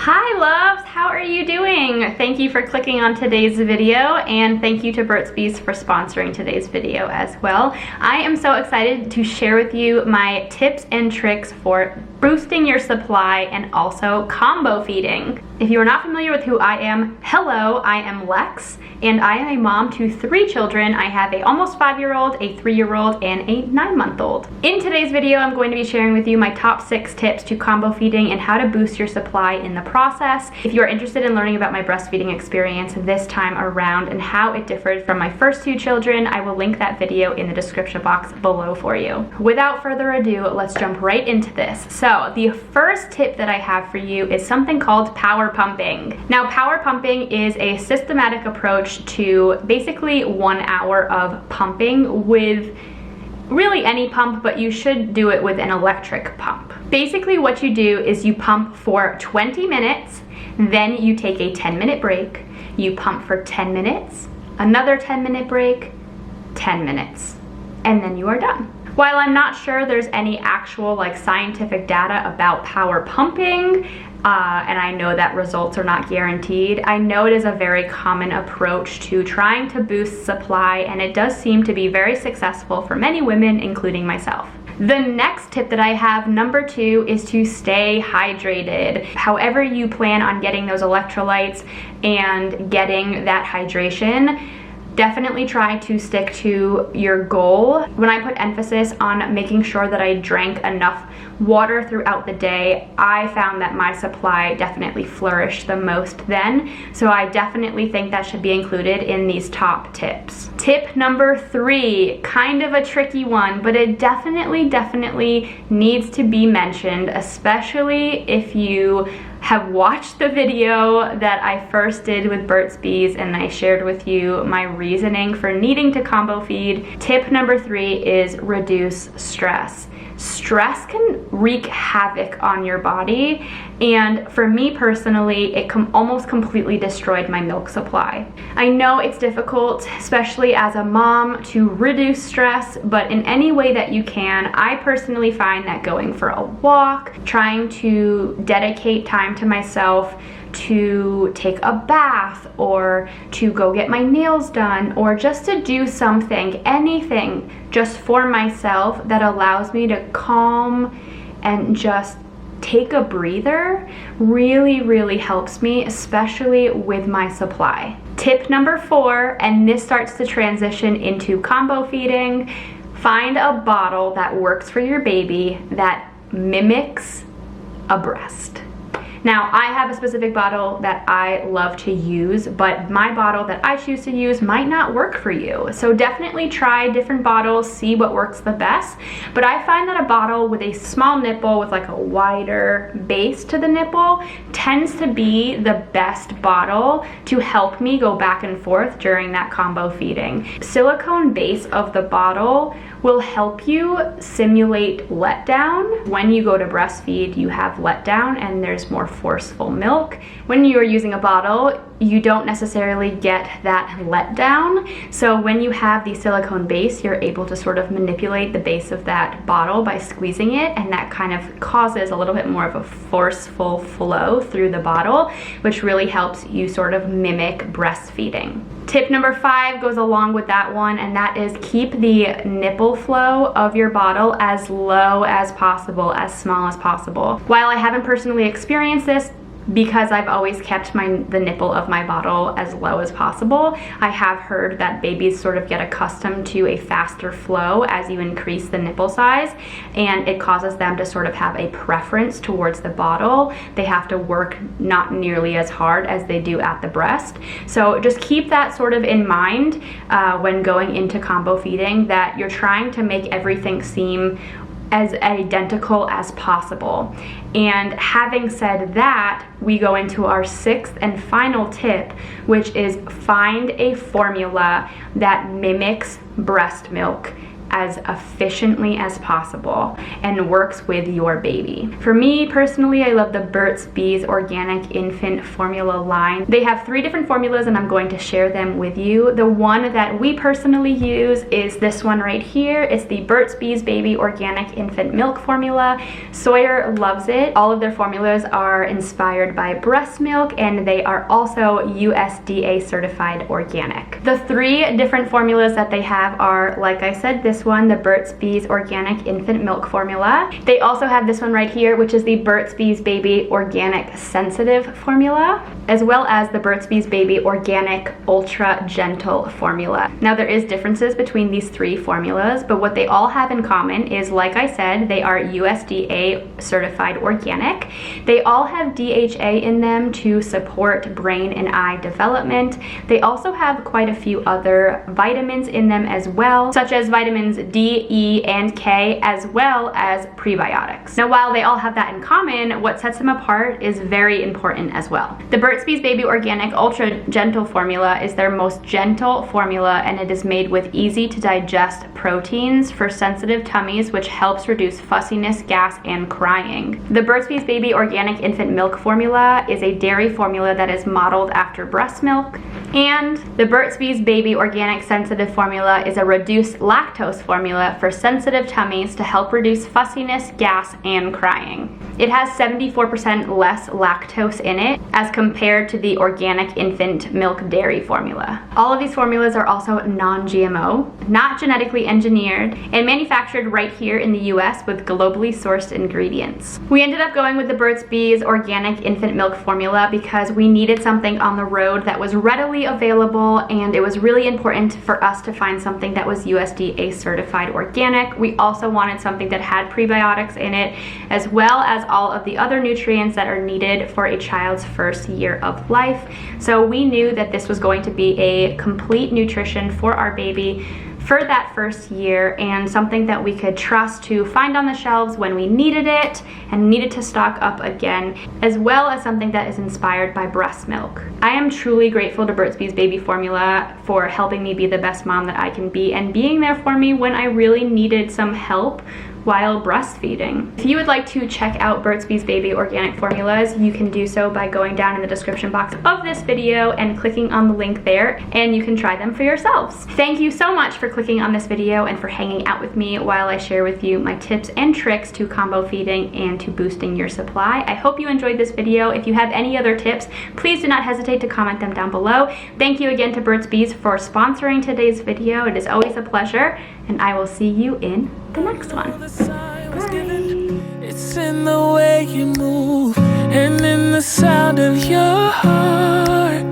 Hi loves, how are you doing? Thank you for clicking on today's video, and thank you to Burt's Bees for sponsoring today's video as well. I am so excited to share with you my tips and tricks for boosting your supply and also combo feeding. If you are not familiar with who I am, hello, I am Lex, and I am a mom to 3 children. I have a almost 5-year-old, a 3-year-old, and a 9-month-old. In today's video, I'm going to be sharing with you my top 6 tips to combo feeding and how to boost your supply in the process. If you are interested in learning about my breastfeeding experience this time around and how it differed from my first 2 children, I will link that video in the description box below for you. Without further ado, let's jump right into this. So the first tip that I have for you is something called power pumping. Now, power pumping is a systematic approach to basically 1 hour of pumping with really any pump, but you should do it with an electric pump. Basically what you do is you pump for 20 minutes, then you take a 10-minute break, you pump for 10 minutes, another 10-minute break, 10 minutes, and then you are done. While I'm not sure there's any actual scientific data about power pumping, and I know that results are not guaranteed, I know it is a very common approach to trying to boost supply, and it does seem to be very successful for many women, including myself. The next tip that I have, number 2, is to stay hydrated. However you plan on getting those electrolytes and getting that hydration, definitely try to stick to your goal. When I put emphasis on making sure that I drank enough water throughout the day, I found that my supply definitely flourished the most then. So I definitely think that should be included in these top tips. Tip number 3, kind of a tricky one, but it definitely needs to be mentioned, especially if you have watched the video that I first did with Burt's Bees and I shared with you my reasoning for needing to combo feed. Tip number 3 is reduce stress. Stress can wreak havoc on your body, and for me personally, it almost completely destroyed my milk supply. I know it's difficult, especially as a mom, to reduce stress, but in any way that you can, I personally find that going for a walk, trying to dedicate time to myself, to take a bath, or to go get my nails done, or just to do something, anything just for myself that allows me to calm and just take a breather really helps me, especially with my supply. Tip number 4, and this starts to transition into combo feeding, find a bottle that works for your baby that mimics a breast. Now, I have a specific bottle that I love to use, but my bottle that I choose to use might not work for you. So definitely try different bottles, see what works the best. But I find that a bottle with a small nipple with a wider base to the nipple tends to be the best bottle to help me go back and forth during that combo feeding. Silicone base of the bottle will help you simulate letdown. When you go to breastfeed, you have letdown and there's more forceful milk. When you are using a bottle, you don't necessarily get that letdown. So when you have the silicone base, you're able to sort of manipulate the base of that bottle by squeezing it, and that kind of causes a little bit more of a forceful flow through the bottle, which really helps you sort of mimic breastfeeding. Tip number 5 goes along with that one, and that is keep the nipple flow of your bottle as low as possible, as small as possible. While I haven't personally experienced this, because I've always kept the nipple of my bottle as low as possible, I have heard that babies sort of get accustomed to a faster flow as you increase the nipple size, and it causes them to sort of have a preference towards the bottle. They have to work not nearly as hard as they do at the breast. So just keep that sort of in mind when going into combo feeding, that you're trying to make everything seem as identical as possible. And having said that, we go into our 6th and final tip, which is find a formula that mimics breast milk as efficiently as possible and works with your baby. For me personally, I love the Burt's Bees Organic Infant Formula line. They have 3 different formulas and I'm going to share them with you. The one that we personally use is this one right here. It's the Burt's Bees Baby Organic Infant Milk Formula. Sawyer loves it. All of their formulas are inspired by breast milk and they are also USDA certified organic. The 3 different formulas that they have are, like I said, this one, the Burt's Bees Organic Infant Milk Formula. They also have this one right here, which is the Burt's Bees Baby Organic Sensitive Formula, as well as the Burt's Bees Baby Organic Ultra Gentle Formula. Now there is differences between these 3 formulas, but what they all have in common is, like I said, they are USDA certified organic. They all have DHA in them to support brain and eye development. They also have quite a few other vitamins in them as well, such as vitamins D, E, and K, as well as prebiotics. Now, while they all have that in common, what sets them apart is very important as well. The Burt's Bees Baby Organic Ultra Gentle Formula is their most gentle formula, and it is made with easy to digest proteins for sensitive tummies, which helps reduce fussiness, gas, and crying. The Burt's Bees Baby Organic Infant Milk Formula is a dairy formula that is modeled after breast milk, and the Burt's Bees Baby Organic Sensitive Formula is a reduced lactose formula for sensitive tummies to help reduce fussiness, gas, and crying. It has 74% less lactose in it as compared to the organic infant milk dairy formula. All of these formulas are also non-GMO, not genetically engineered, and manufactured right here in the US with globally sourced ingredients. We ended up going with the Burt's Bees Organic Infant Milk Formula because we needed something on the road that was readily available, and it was really important for us to find something that was USDA certified organic. We also wanted something that had prebiotics in it, as well as all of the other nutrients that are needed for a child's first year of life. So we knew that this was going to be a complete nutrition for our baby for that first year, and something that we could trust to find on the shelves when we needed it and needed to stock up again, as well as something that is inspired by breast milk. I am truly grateful to Burt's Bees Baby Formula for helping me be the best mom that I can be and being there for me when I really needed some help while breastfeeding. If you would like to check out Burt's Bees Baby Organic Formulas, you can do so by going down in the description box of this video and clicking on the link there, and you can try them for yourselves. Thank you so much for clicking on this video and for hanging out with me while I share with you my tips and tricks to combo feeding and to boosting your supply. I hope you enjoyed this video. If you have any other tips, please do not hesitate to comment them down below. Thank you again to Burt's Bees for sponsoring today's video. It is always a pleasure, and I will see you in the next one. Bye. It's in the way you move and in the sound of your heart.